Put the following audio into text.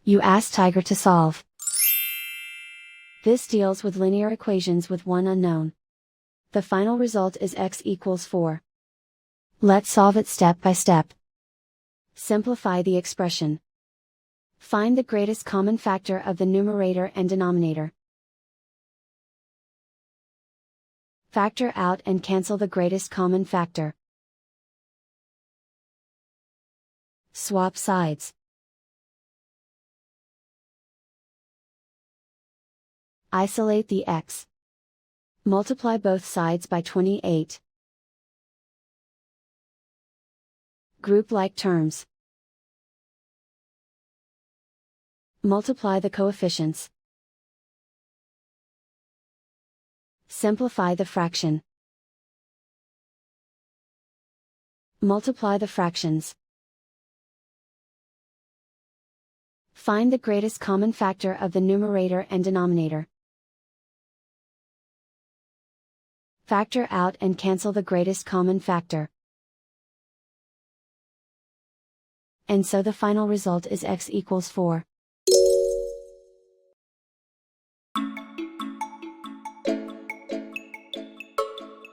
You ask Tiger to solve. This deals with linear equations with one unknown. The final result is x equals 4. Let's solve it step by step. Simplify the expression. Find the greatest common factor of the numerator and denominator. Factor out and cancel the greatest common factor. Swap sides. Isolate the x. Multiply both sides by 28. Group like terms. Multiply the coefficients. Simplify the fraction. Multiply the fractions. Find the greatest common factor of the numerator and denominator. Factor out and cancel the greatest common factor. And so the final result is x equals 4.